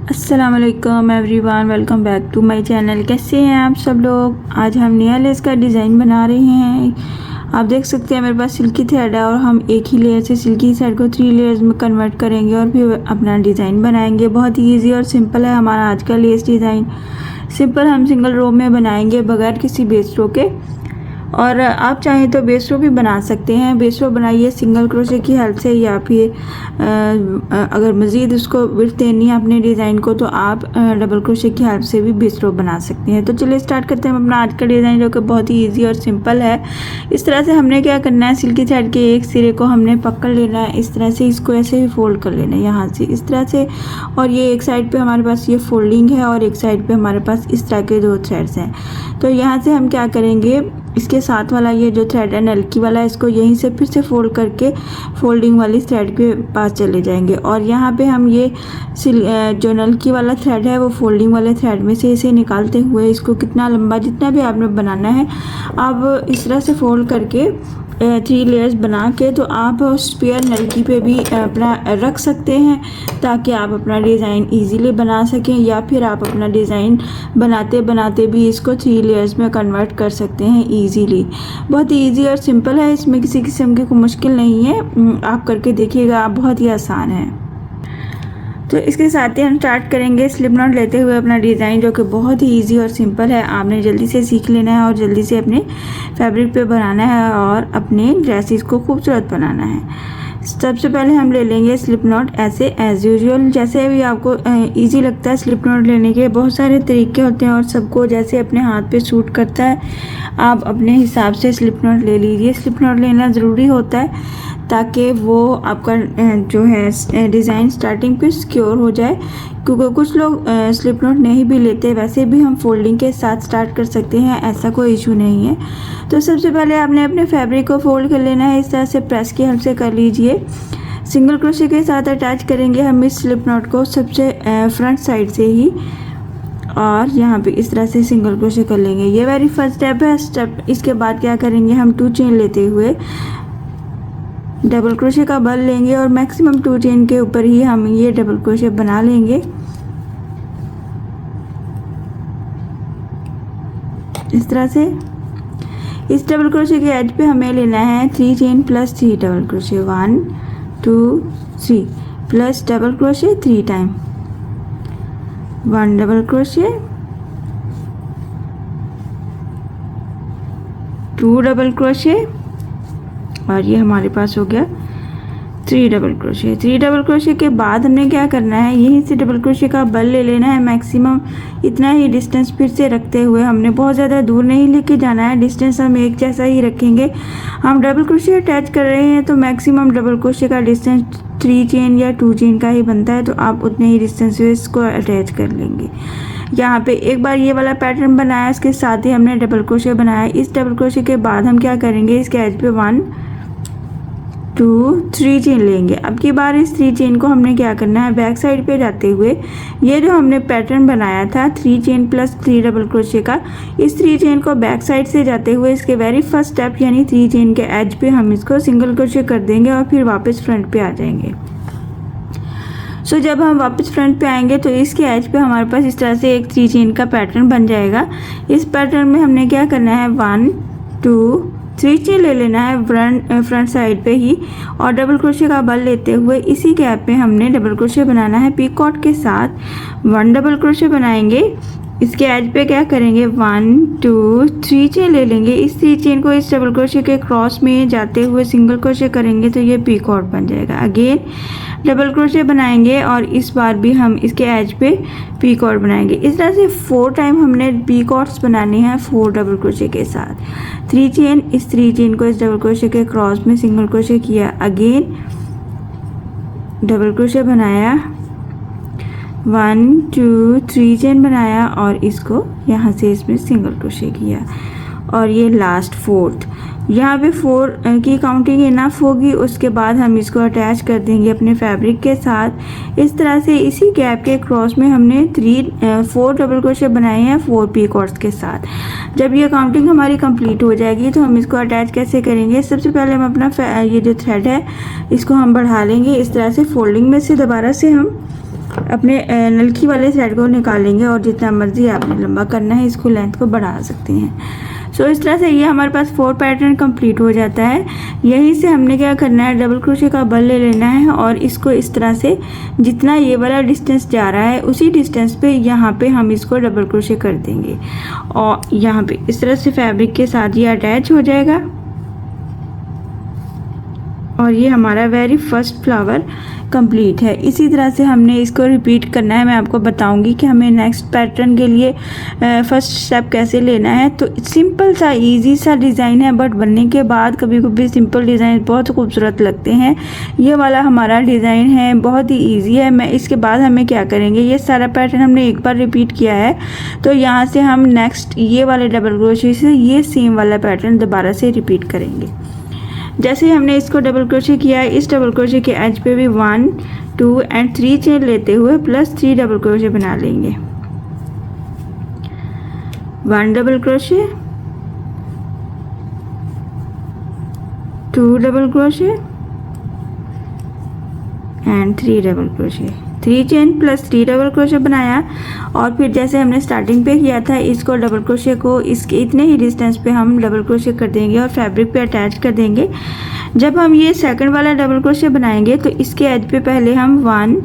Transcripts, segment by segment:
अस्सलाम वालेकुम everyone, welcome back to my channel. कैसे हैं आप सब लोग। आज हम नया लेस का डिज़ाइन बना रहे हैं। आप देख सकते हैं मेरे पास सिल्की थ्रेड है और हम एक ही लेयर से सिल्की थ्रेड को 3 लेयर्स में कन्वर्ट करेंगे और फिर अपना डिज़ाइन बनाएंगे। बहुत ही ईजी और सिंपल है हमारा आज का लेस डिज़ाइन। सिंपल हम सिंगल रो में बनाएंगे बगैर किसी बेस रो के। और आप चाहें तो बेस रो भी बना सकते हैं। बेस रो बनाइए सिंगल क्रोशे की हेल्प से, या फिर अगर मज़ीद उसको विड्थ देनी है अपने डिज़ाइन को तो आप डबल क्रोशे की हेल्प से भी बेस रो बना सकते हैं। तो चलिए स्टार्ट करते हैं अपना आज का डिज़ाइन, जो कि बहुत ही ईजी और सिंपल है। इस तरह से हमने क्या करना है, सिल्की थ्रेड के एक सिरे को हमने पकड़ लेना है। इस तरह से इसको ऐसे ही फोल्ड कर लेना है यहाँ से इस तरह से। और ये एक साइड पर हमारे पास ये फोल्डिंग है और एक साइड पर हमारे पास इस तरह के 2 थ्रेड्स हैं। तो यहाँ से हम क्या करेंगे, इसके साथ वाला ये जो थ्रेड है नलकी वाला, इसको यहीं से फिर से फोल्ड करके फोल्डिंग वाली थ्रेड के पास चले जाएंगे। और यहाँ पे हम ये जो नलकी वाला थ्रेड है वो फोल्डिंग वाले थ्रेड में से इसे निकालते हुए इसको कितना लंबा जितना भी आपने बनाना है अब इस तरह से फोल्ड करके 3 लेयर्स बना के तो आप स्पेयर नलकी पे भी अपना रख सकते हैं, ताकि आप अपना डिज़ाइन इजीली बना सकें। या फिर आप अपना डिज़ाइन बनाते बनाते भी इसको 3 लेयर्स में कन्वर्ट कर सकते हैं इजीली। बहुत ही ईजी और सिंपल है, इसमें किसी किस्म की कोई मुश्किल नहीं है। आप करके देखिएगा, बहुत ही आसान है। तो इसके साथ ही हम स्टार्ट करेंगे स्लिप नॉट लेते हुए अपना डिज़ाइन, जो कि बहुत ही इजी और सिंपल है। आपने जल्दी से सीख लेना है और जल्दी से अपने फैब्रिक पे बनाना है और अपने ड्रेसेस को खूबसूरत बनाना है। सबसे पहले हम ले लेंगे स्लिप नॉट ऐसे एज़ यूजुअल, जैसे भी आपको इजी लगता है। स्लिप नॉट लेने के बहुत सारे तरीके होते हैं और सबको जैसे अपने हाथ पे सूट करता है आप अपने हिसाब से स्लिप नॉट ले लीजिए। स्लिप नॉट लेना ज़रूरी होता है ताकि वो आपका जो है डिज़ाइन स्टार्टिंग पे सिक्योर हो जाए, क्योंकि कुछ लोग स्लिप नॉट नहीं भी लेते। वैसे भी हम फोल्डिंग के साथ स्टार्ट कर सकते हैं, ऐसा कोई इशू नहीं है। तो सबसे पहले आपने अपने फैब्रिक को फोल्ड कर लेना है, इस तरह से प्रेस की हेल्प से कर लीजिए। सिंगल क्रोशे के साथ अटैच करेंगे हम इस स्लिप नॉट को सबसे फ्रंट साइड से ही, और यहाँ पे इस तरह से सिंगल क्रोशे कर लेंगे। ये वेरी फर्स्ट स्टेप है। इसके बाद क्या करेंगे, हम 2 चेन लेते हुए डबल क्रोशे का बल लेंगे और मैक्सिमम 2 चेन के ऊपर ही हम ये डबल क्रोशे बना लेंगे इस तरह से। इस डबल क्रोशे के एज पे हमें लेना है 3 chain plus 3 double crochet, 1 2 3 plus double crochet 3 time, 1 double crochet, 2 double crochet, और ये हमारे पास हो गया 3 डबल क्रोशे। 3 डबल क्रोशे के बाद हमने क्या करना है, यहीं से डबल क्रोशे का बल ले लेना है। मैक्सिमम इतना ही डिस्टेंस फिर से रखते हुए, हमने बहुत ज़्यादा दूर नहीं लेके जाना है, डिस्टेंस हम एक जैसा ही रखेंगे। हम डबल क्रोशे अटैच कर रहे हैं तो मैक्सिमम डबल क्रोशे का डिस्टेंस 3 चेन या 2 चेन का ही बनता है, तो आप उतने ही डिस्टेंस से इसको अटैच कर लेंगे। यहाँ पे एक बार ये वाला पैटर्न बनाया, इसके साथ ही हमने डबल क्रोशे बनाया। इस डबल क्रोशे के बाद हम क्या करेंगे, इसके एज पे 1 2 3 चेन लेंगे। अब की बार इस 3 चेन को हमने क्या करना है, बैक साइड पे जाते हुए ये जो हमने पैटर्न बनाया था 3 चेन प्लस 3 डबल क्रोशे का, इस 3 चेन को बैक साइड से जाते हुए इसके वेरी फर्स्ट स्टेप यानी 3 चेन के एज पे हम इसको सिंगल क्रोशे कर देंगे और फिर वापस फ्रंट पे आ जाएंगे। सो जब हम वापस फ्रंट पे आएंगे तो इसके एज पे हमारे पास इस तरह से एक 3 चेन का पैटर्न बन जाएगा। इस पैटर्न में हमने क्या करना है, 1 2 3 चेन ले लेना है फ्रंट साइड पे ही, और डबल क्रोशे का बल लेते हुए इसी गैप में हमने डबल क्रोशे बनाना है। पीकॉट के साथ 1 डबल क्रोशे बनाएंगे। इसके एज पे क्या करेंगे, 1 2 3 चेन ले लेंगे। इस 3 चेन को इस डबल क्रोशे के क्रॉस में जाते हुए सिंगल क्रोशे करेंगे तो ये पीकॉट बन जाएगा। अगेन डबल क्रोशे बनाएंगे और इस बार भी हम इसके एज पे पीकॉट बनाएंगे। इस तरह से 4 टाइम हमने पीकॉट्स बनाने हैं 4 डबल क्रोशे के साथ। 3 चेन, इस 3 चेन को इस डबल क्रोशे के क्रॉस में सिंगल क्रोशे किया, अगेन डबल क्रोशे बनाया, 1 2 3 चेन बनाया और इसको यहाँ से इसमें सिंगल क्रोशे किया, और ये लास्ट 4th यहाँ पे 4 की काउंटिंग इनफ होगी। उसके बाद हम इसको अटैच कर देंगे अपने फैब्रिक के साथ। इस तरह से इसी गैप के क्रॉस में हमने 4 डबल क्रोशे बनाए हैं 4 पीकॉट्स के साथ। जब ये काउंटिंग हमारी कंप्लीट हो जाएगी तो हम इसको अटैच कैसे करेंगे, सबसे पहले हम अपना ये जो थ्रेड है इसको हम बढ़ा लेंगे इस तरह से। फोल्डिंग में से दोबारा से हम अपने नलकी वाले थ्रेड को निकालेंगे और जितना मर्जी आपने लंबा करना है इसको लेंथ को बढ़ा सकते हैं। सो इस तरह से ये हमारे पास 4 पैटर्न कंप्लीट हो जाता है। यहीं से हमने क्या करना है, डबल क्रोशे का बल ले लेना है और इसको इस तरह से जितना ये वाला डिस्टेंस जा रहा है उसी डिस्टेंस पे यहाँ पे हम इसको डबल क्रोशे कर देंगे और यहाँ पे इस तरह से फैब्रिक के साथ ये अटैच हो जाएगा और ये हमारा वेरी फर्स्ट फ्लावर कंप्लीट है। इसी तरह से हमने इसको रिपीट करना है। मैं आपको बताऊंगी कि हमें नेक्स्ट पैटर्न के लिए फर्स्ट स्टेप कैसे लेना है। तो सिंपल सा इजी सा डिज़ाइन है, बट बनने के बाद कभी कभी सिंपल डिज़ाइन बहुत खूबसूरत लगते हैं। ये वाला हमारा डिज़ाइन है, बहुत ही ईजी है। मैं इसके बाद हमें क्या करेंगे, ये सारा पैटर्न हमने एक बार रिपीट किया है तो यहाँ से हम नेक्स्ट ये वाले डबल क्रोशे से ये सेम वाला पैटर्न दोबारा से रिपीट करेंगे। जैसे ही हमने इसको डबल क्रोशे किया है, इस डबल क्रोशे के एज पे भी 1 2 एंड 3 चेन लेते हुए प्लस 3 डबल क्रोशे बना लेंगे। 1 double crochet, 2 double crochet and 3 double crochet. 3 chain plus 3 double crochet बनाया और फिर जैसे हमने स्टार्टिंग पे किया था इसको डबल क्रोशे को इसके इतने ही डिस्टेंस पे हम डबल क्रोशे कर देंगे और फैब्रिक पे अटैच कर देंगे। जब हम ये सेकंड वाला डबल क्रोशे बनाएंगे तो इसके एज पे पहले हम 1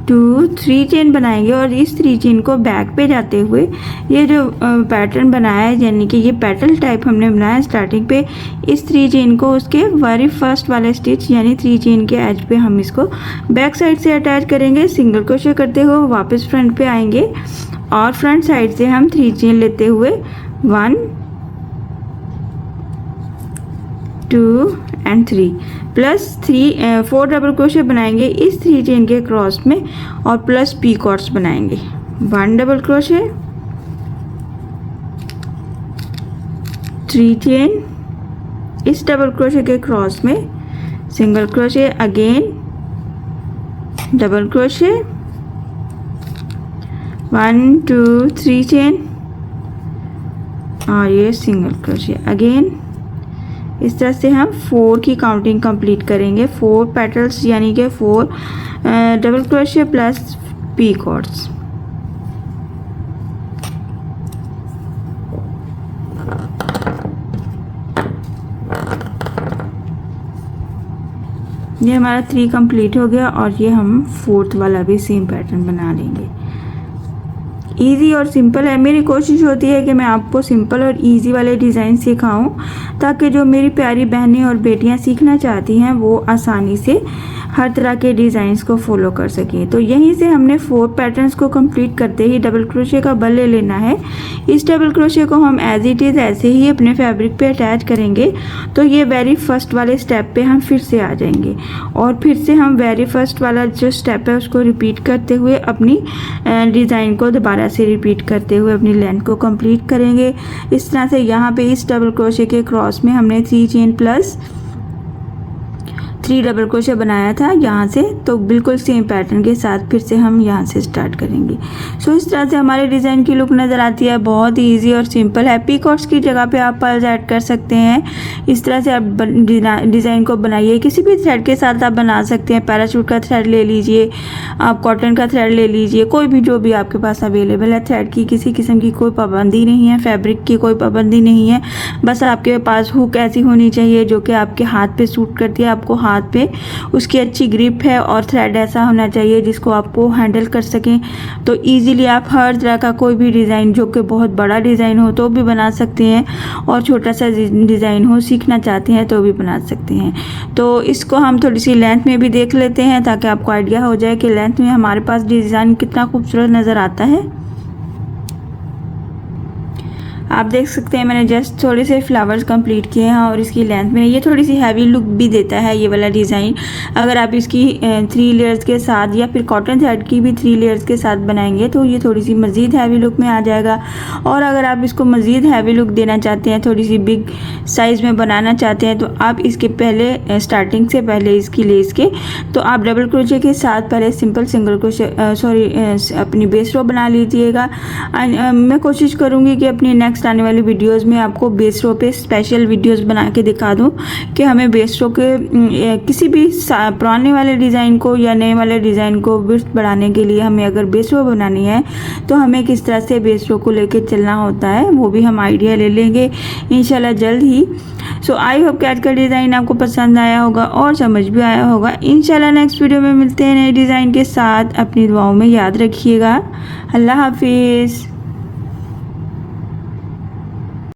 2 3 चेन बनाएंगे और इस 3 चेन को बैक पे जाते हुए ये जो पैटर्न बनाया है, यानी कि ये पेटल टाइप हमने बनाया स्टार्टिंग पे, इस 3 चेन को उसके वेरी फर्स्ट वाले स्टिच यानी 3 चेन के एज पे हम इसको बैक साइड से अटैच करेंगे। सिंगल क्रोशे करते हुए वापस फ्रंट पे आएंगे और फ्रंट साइड से हम 3 चेन लेते हुए 1 2 एंड 3 प्लस 4 डबल क्रोशे बनाएंगे इस 3 चेन के क्रॉस में और प्लस पी कॉर्ड्स बनाएंगे। 1 डबल क्रोशे, 3 चेन, इस डबल क्रोशे के क्रॉस में single crochet, again double crochet, 1 2 3 chain और ये सिंगल क्रोशे अगेन। इस तरह से हम 4 की काउंटिंग कंप्लीट करेंगे। 4 पेटल्स यानी कि 4 double crochet plus P cords. ये हमारा 3 कंप्लीट हो गया और ये हम 4th वाला भी सेम पैटर्न बना लेंगे। इजी और सिंपल है। मेरी कोशिश होती है कि मैं आपको सिंपल और इजी वाले डिज़ाइन सिखाऊं ताकि जो मेरी प्यारी बहनें और बेटियां सीखना चाहती हैं वो आसानी से हर तरह के डिज़ाइंस को फॉलो कर सकें। तो यहीं से हमने 4 पैटर्न्स को कंप्लीट करते ही डबल क्रोशे का बल ले लेना है। इस डबल क्रोशे को हम एज इट इज़ ऐसे ही अपने फैब्रिक पे अटैच करेंगे तो ये वेरी फर्स्ट वाले स्टेप पे हम फिर से आ जाएंगे और फिर से हम वेरी फर्स्ट वाला जो स्टेप है उसको रिपीट करते हुए अपनी डिज़ाइन को दोबारा से रिपीट करते हुए अपनी लेंथ को कंप्लीट करेंगे। इस तरह से यहाँ पे इस डबल क्रोशे के क्रॉस में हमने 3 चेन प्लस 3 डबल क्रोशे बनाया था यहाँ से, तो बिल्कुल सेम पैटर्न के साथ फिर से हम यहाँ से स्टार्ट करेंगे। सो इस तरह से हमारे डिज़ाइन की लुक नज़र आती है। बहुत ही ईजी और सिंपल है। पी कॉर्ड्स की जगह पे आप पर्ल्स ऐड कर सकते हैं। इस तरह से आप डिज़ाइन को बनाइए। किसी भी थ्रेड के साथ आप बना सकते हैं। पैराशूट का थ्रेड ले लीजिए, आप कॉटन का थ्रेड ले लीजिए, कोई भी जो भी आपके पास अवेलेबल है। थ्रेड की किसी किस्म की कोई पाबंदी नहीं है, फैब्रिक की कोई पाबंदी नहीं है। बस आपके पास हुक ऐसी होनी चाहिए जो कि आपके हाथ पे सूट करती है, आपको हाथ पे उसकी अच्छी ग्रिप है और थ्रेड ऐसा होना चाहिए जिसको आपको हैंडल कर सकें। तो इजीली आप हर तरह का कोई भी डिज़ाइन जो कि बहुत बड़ा डिज़ाइन हो तो भी बना सकते हैं और छोटा सा डिज़ाइन हो सीखना चाहते हैं तो भी बना सकते हैं। तो इसको हम थोड़ी सी लेंथ में भी देख लेते हैं ताकि आपको आइडिया हो जाए कि लेंथ में हमारे पास डिज़ाइन कितना खूबसूरत नज़र आता है। आप देख सकते हैं मैंने जस्ट थोड़े से फ्लावर्स कंप्लीट किए हैं और इसकी लेंथ में ये थोड़ी सी हैवी लुक भी देता है ये वाला डिज़ाइन। अगर आप इसकी 3 लेयर्स के साथ या फिर कॉटन थ्रेड की भी 3 लेयर्स के साथ बनाएंगे तो ये थोड़ी सी मज़ीद हैवी लुक में आ जाएगा। और अगर आप इसको मज़ीद हैवी लुक देना चाहते हैं, थोड़ी सी बिग साइज़ में बनाना चाहते हैं, तो आप इसके पहले स्टार्टिंग से पहले इसकी लेस के तो आप डबल क्रोशे के साथ पहले सिंपल सिंगल क्रोशे अपनी बेस रो बना लीजिएगा। मैं कोशिश करूँगी कि अपनी नेक्स्ट नेक्स्ट आने वाली वीडियोस में आपको बेस रो पे स्पेशल वीडियोस बना के दिखा दूँ कि हमें बेस रो के किसी भी पुराने वाले डिज़ाइन को या नए वाले डिज़ाइन को विड्थ बढ़ाने के लिए हमें अगर बेस रो बनानी है तो हमें किस तरह से बेस रो को लेके चलना होता है, वो भी हम आइडिया ले लेंगे इंशाल्लाह जल्द ही। सो आई होप कि आज का डिज़ाइन आपको पसंद आया होगा और समझ भी आया होगा। इंशाल्लाह नेक्स्ट वीडियो में मिलते हैं नए डिज़ाइन के साथ। अपनी दुआओं में याद रखिएगा। अल्लाह हाफिज़।